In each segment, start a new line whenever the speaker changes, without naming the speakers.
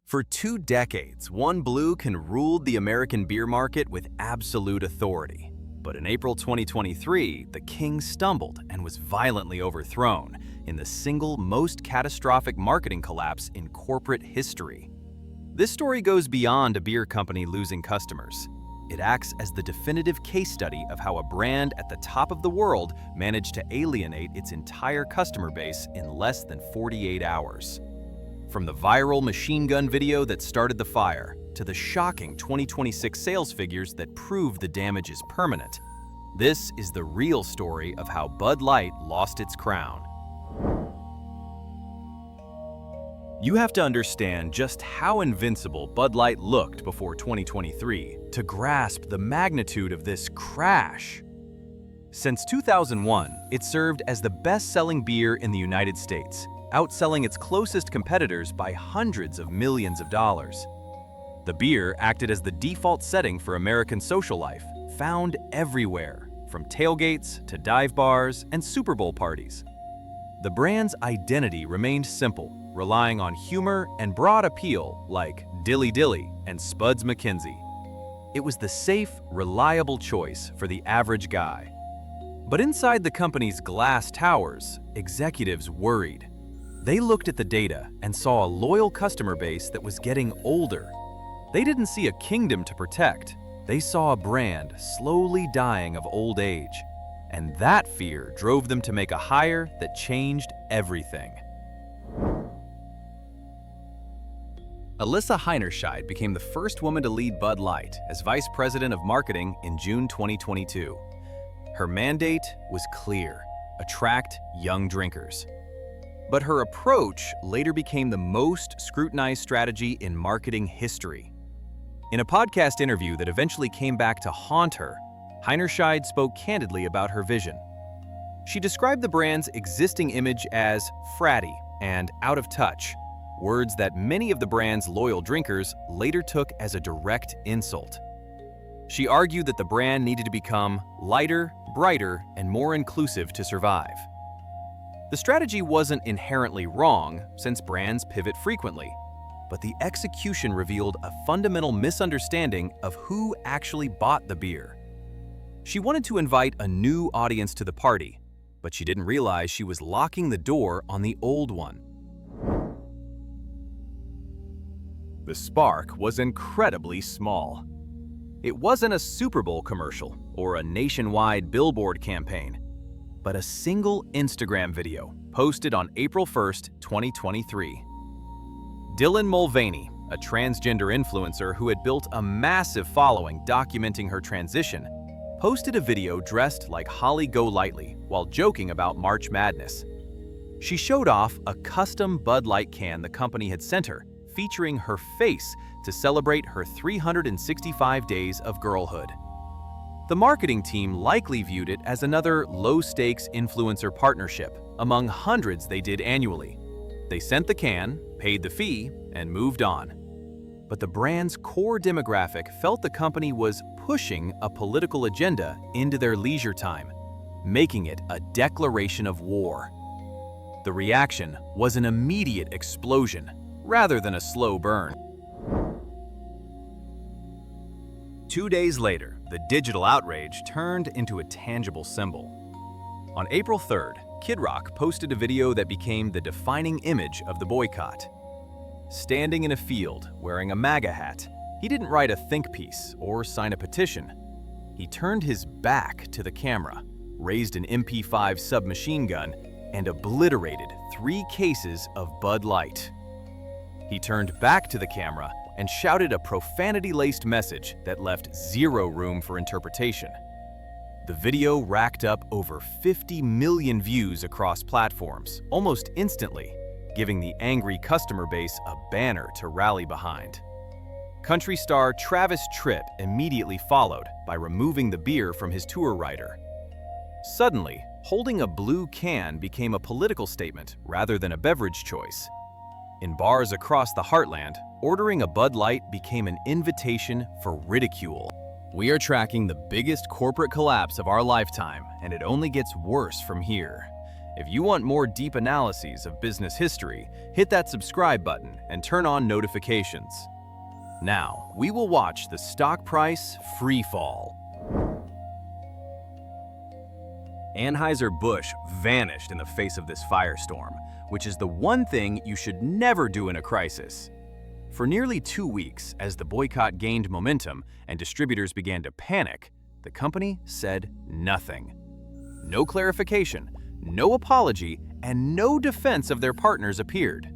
For 2 decades, One Blue can ruled the American beer market with absolute authority. But in April 2023, the king stumbled and was violently overthrown in the single most catastrophic marketing collapse in corporate history. This story goes beyond a beer company losing customers. It acts as the definitive case study of how a brand at the top of the world managed to alienate its entire customer base in less than 48 hours. From the viral machine gun video that started the fire, to the shocking 2026 sales figures that prove the damage is permanent, this is the real story of how Bud Light lost its crown. You have to understand just how invincible Bud Light looked before 2023 to grasp the magnitude of this crash. Since 2001, it served as the best-selling beer in the United States, outselling its closest competitors by hundreds of millions of dollars. The beer acted as the default setting for American social life, found everywhere, from tailgates to dive bars and Super Bowl parties. The brand's identity remained simple, relying on humor and broad appeal like Dilly Dilly and Spuds McKenzie. It was the safe, reliable choice for the average guy. But inside the company's glass towers, executives worried. They looked at the data and saw a loyal customer base that was getting older. They didn't see a kingdom to protect. They saw a brand slowly dying of old age. And that fear drove them to make a hire that changed everything. Alyssa Heinerscheid became the first woman to lead Bud Light as Vice President of Marketing in June 2022. Her mandate was clear: attract young drinkers. But her approach later became the most scrutinized strategy in marketing history. In a podcast interview that eventually came back to haunt her, Heinerscheid spoke candidly about her vision. She described the brand's existing image as fratty and out of touch, words that many of the brand's loyal drinkers later took as a direct insult. She argued that the brand needed to become lighter, brighter, and more inclusive to survive. The strategy wasn't inherently wrong, since brands pivot frequently, but the execution revealed a fundamental misunderstanding of who actually bought the beer. She wanted to invite a new audience to the party, but she didn't realize she was locking the door on the old one. The spark was incredibly small. It wasn't a Super Bowl commercial or a nationwide billboard campaign, but a single Instagram video posted on April 1st, 2023. Dylan Mulvaney, a transgender influencer who had built a massive following documenting her transition, posted a video dressed like Holly Golightly while joking about March Madness. She showed off a custom Bud Light can the company had sent her, featuring her face to celebrate her 365 days of girlhood. The marketing team likely viewed it as another low-stakes influencer partnership among hundreds they did annually. They sent the can, paid the fee, and moved on. But the brand's core demographic felt the company was pushing a political agenda into their leisure time, making it a declaration of war. The reaction was an immediate explosion, rather than a slow burn. 2 days later, the digital outrage turned into a tangible symbol. On April 3rd, Kid Rock posted a video that became the defining image of the boycott. Standing in a field, wearing a MAGA hat, he didn't write a think piece or sign a petition. He turned his back to the camera, raised an MP5 submachine gun, and obliterated 3 cases of Bud Light. He turned back to the camera and shouted a profanity-laced message that left zero room for interpretation. The video racked up over 50 million views across platforms, almost instantly, giving the angry customer base a banner to rally behind. Country star Travis Tritt immediately followed by removing the beer from his tour rider. Suddenly, holding a blue can became a political statement rather than a beverage choice. In bars across the heartland, ordering a Bud Light became an invitation for ridicule. We are tracking the biggest corporate collapse of our lifetime, and it only gets worse from here. If you want more deep analyses of business history, hit that subscribe button and turn on notifications. Now, we will watch the stock price free fall. Anheuser-Busch vanished in the face of this firestorm, which is the one thing you should never do in a crisis. For nearly 2 weeks, as the boycott gained momentum and distributors began to panic, the company said nothing. No clarification, no apology, and no defense of their partners appeared.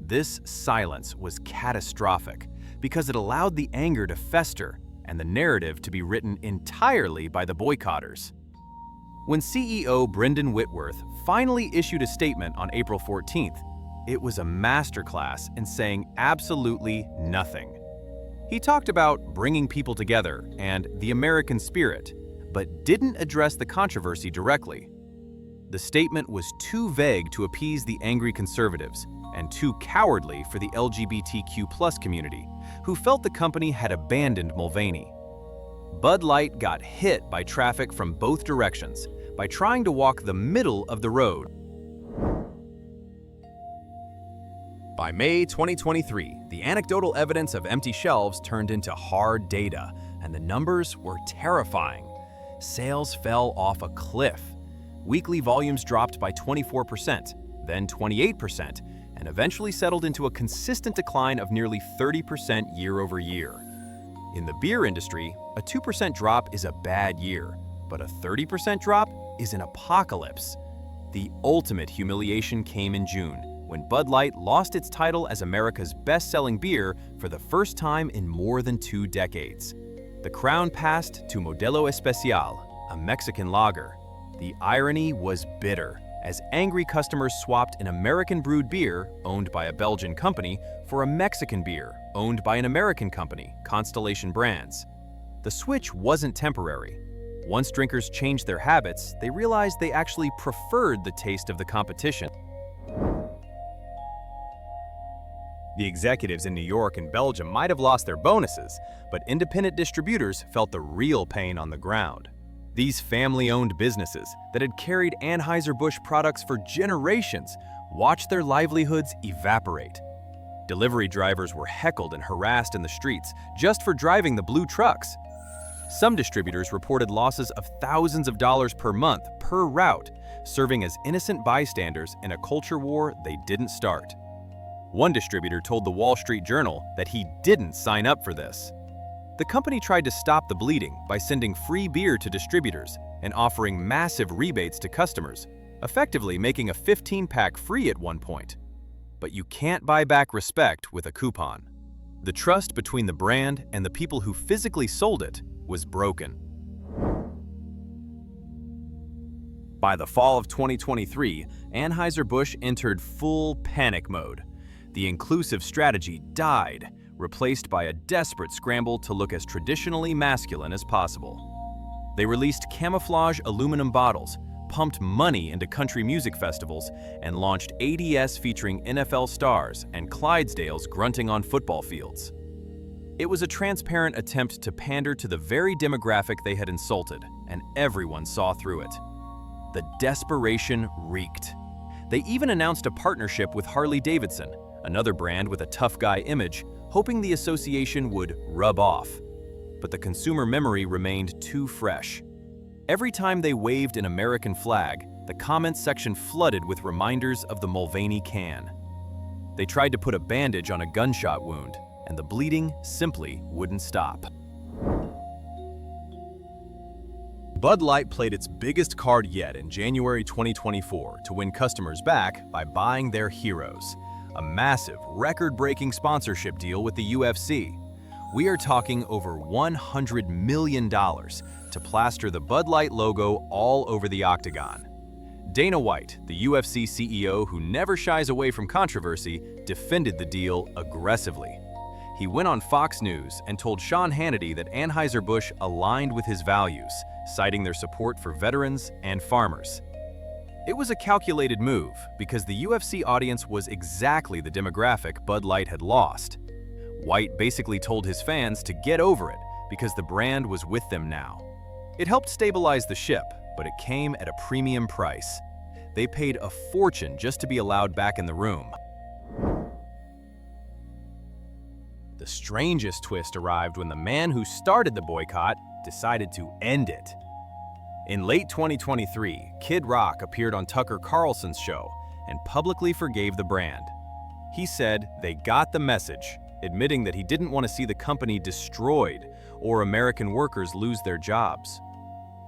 This silence was catastrophic because it allowed the anger to fester and the narrative to be written entirely by the boycotters. When CEO Brendan Whitworth finally issued a statement on April 14th, it was a masterclass in saying absolutely nothing. He talked about bringing people together and the American spirit, but didn't address the controversy directly. The statement was too vague to appease the angry conservatives and too cowardly for the LGBTQ+ community, who felt the company had abandoned Mulvaney. Bud Light got hit by traffic from both directions by trying to walk the middle of the road. By May 2023, the anecdotal evidence of empty shelves turned into hard data, and the numbers were terrifying. Sales fell off a cliff. Weekly volumes dropped by 24%, then 28%, and eventually settled into a consistent decline of nearly 30% year over year. In the beer industry, a 2% drop is a bad year, but a 30% drop is an apocalypse. The ultimate humiliation came in June, when Bud Light lost its title as America's best-selling beer for the first time in more than 2 decades. The crown passed to Modelo Especial, a Mexican lager. The irony was bitter, as angry customers swapped an American-brewed beer, owned by a Belgian company, for a Mexican beer, owned by an American company, Constellation Brands. The switch wasn't temporary. Once drinkers changed their habits, they realized they actually preferred the taste of the competition. The executives in New York and Belgium might have lost their bonuses, but independent distributors felt the real pain on the ground. These family-owned businesses that had carried Anheuser-Busch products for generations watched their livelihoods evaporate. Delivery drivers were heckled and harassed in the streets just for driving the blue trucks. Some distributors reported losses of thousands of dollars per month per route, serving as innocent bystanders in a culture war they didn't start. One distributor told the Wall Street Journal that he didn't sign up for this. The company tried to stop the bleeding by sending free beer to distributors and offering massive rebates to customers, effectively making a 15-pack free at one point. But you can't buy back respect with a coupon. The trust between the brand and the people who physically sold it was broken. By the fall of 2023, Anheuser-Busch entered full panic mode. The inclusive strategy died, replaced by a desperate scramble to look as traditionally masculine as possible. They released camouflage aluminum bottles, pumped money into country music festivals, and launched ADS featuring NFL stars and Clydesdales grunting on football fields. It was a transparent attempt to pander to the very demographic they had insulted, and everyone saw through it. The desperation reeked. They even announced a partnership with Harley-Davidson, another brand with a tough guy image, hoping the association would rub off. But the consumer memory remained too fresh. Every time they waved an American flag, the comments section flooded with reminders of the Mulvaney can. They tried to put a bandage on a gunshot wound, and the bleeding simply wouldn't stop. Bud Light played its biggest card yet in January 2024 to win customers back by buying their heroes. A massive, record-breaking sponsorship deal with the UFC. We are talking over $100 million to plaster the Bud Light logo all over the octagon. Dana White, the UFC CEO who never shies away from controversy, defended the deal aggressively. He went on Fox News and told Sean Hannity that Anheuser-Busch aligned with his values, citing their support for veterans and farmers. It was a calculated move because the UFC audience was exactly the demographic Bud Light had lost. White basically told his fans to get over it because the brand was with them now. It helped stabilize the ship, but it came at a premium price. they paid a fortune just to be allowed back in the room. The strangest twist arrived when the man who started the boycott decided to end it. In late 2023, Kid Rock appeared on Tucker Carlson's show and publicly forgave the brand. He said they got the message, admitting that he didn't want to see the company destroyed or American workers lose their jobs.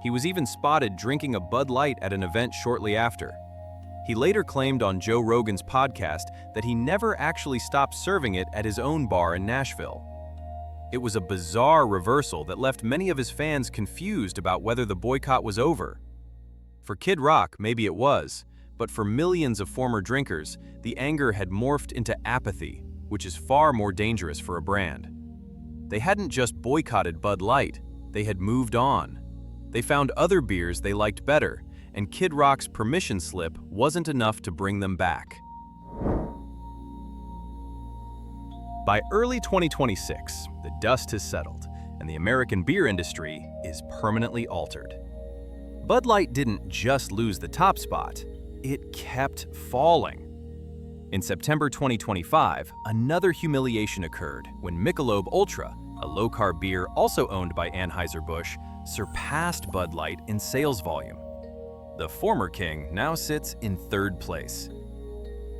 He was even spotted drinking a Bud Light at an event shortly after. He later claimed on Joe Rogan's podcast that he never actually stopped serving it at his own bar in Nashville. It was a bizarre reversal that left many of his fans confused about whether the boycott was over. For Kid Rock, maybe it was, but for millions of former drinkers, the anger had morphed into apathy, which is far more dangerous for a brand. They hadn't just boycotted Bud Light, they had moved on. They found other beers they liked better, and Kid Rock's permission slip wasn't enough to bring them back. By early 2026, the dust has settled, and the American beer industry is permanently altered. Bud Light didn't just lose the top spot, it kept falling. In September 2025, another humiliation occurred when Michelob Ultra, a low-carb beer also owned by Anheuser-Busch, surpassed Bud Light in sales volume. The former king now sits in third place.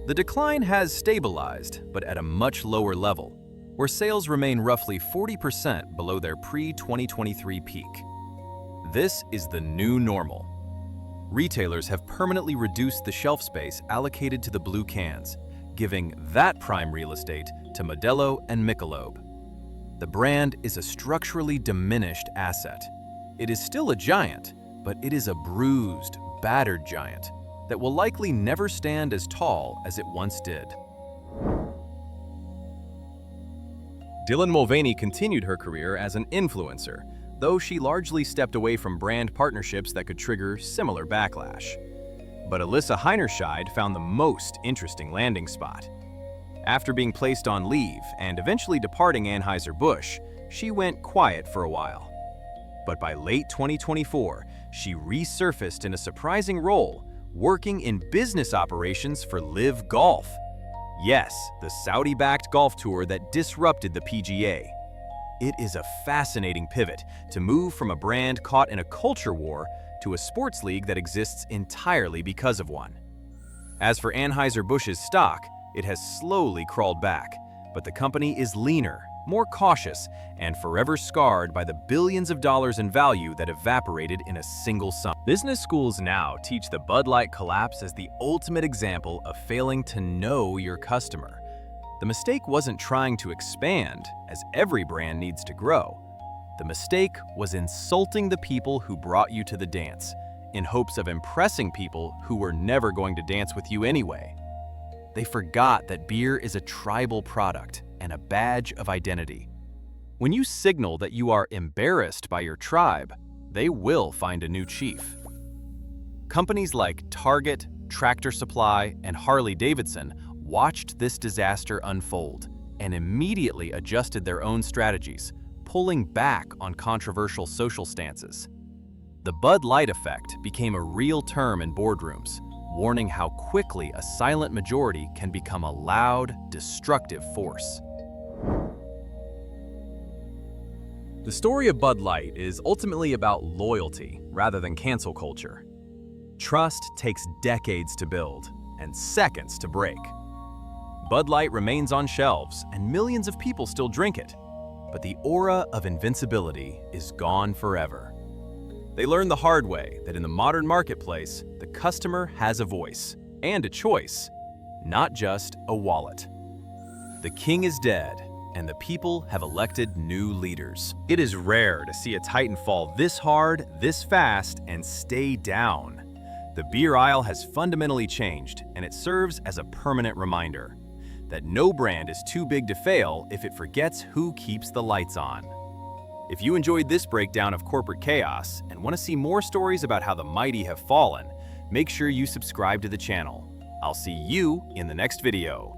The decline has stabilized, but at a much lower level, where sales remain roughly 40% below their pre-2023 peak. This is the new normal. Retailers have permanently reduced the shelf space allocated to the blue cans, giving that prime real estate to Modelo and Michelob. The brand is a structurally diminished asset. It is still a giant, but it is a bruised, battered giant that will likely never stand as tall as it once did. Dylan Mulvaney continued her career as an influencer, though she largely stepped away from brand partnerships that could trigger similar backlash. But Alyssa Heinerscheid found the most interesting landing spot. After being placed on leave and eventually departing Anheuser-Busch, she went quiet for a while. But by late 2024, she resurfaced in a surprising role, working in business operations for Live Golf. Yes, the Saudi-backed golf tour that disrupted the PGA. It is a fascinating pivot to move from a brand caught in a culture war to a sports league that exists entirely because of one. As for Anheuser-Busch's stock, it has slowly crawled back, but the company is leaner, more cautious, and forever scarred by the billions of dollars in value that evaporated in a single summer. Business schools now teach the Bud Light collapse as the ultimate example of failing to know your customer. The mistake wasn't trying to expand, as every brand needs to grow. The mistake was insulting the people who brought you to the dance, in hopes of impressing people who were never going to dance with you anyway. They forgot that beer is a tribal product and a badge of identity. When you signal that you are embarrassed by your tribe, they will find a new chief. Companies like Target, Tractor Supply, and Harley-Davidson watched this disaster unfold and immediately adjusted their own strategies, pulling back on controversial social stances. The Bud Light effect became a real term in boardrooms, warning how quickly a silent majority can become a loud, destructive force. The story of Bud Light is ultimately about loyalty rather than cancel culture. Trust takes decades to build and seconds to break. Bud Light remains on shelves and millions of people still drink it, but the aura of invincibility is gone forever. They learned the hard way that in the modern marketplace, the customer has a voice and a choice, not just a wallet. The king is dead, and the people have elected new leaders. It is rare to see a titan fall this hard, this fast, and stay down. The beer aisle has fundamentally changed, and it serves as a permanent reminder that no brand is too big to fail if it forgets who keeps the lights on. If you enjoyed this breakdown of corporate chaos and want to see more stories about how the mighty have fallen, make sure you subscribe to the channel. I'll see you in the next video.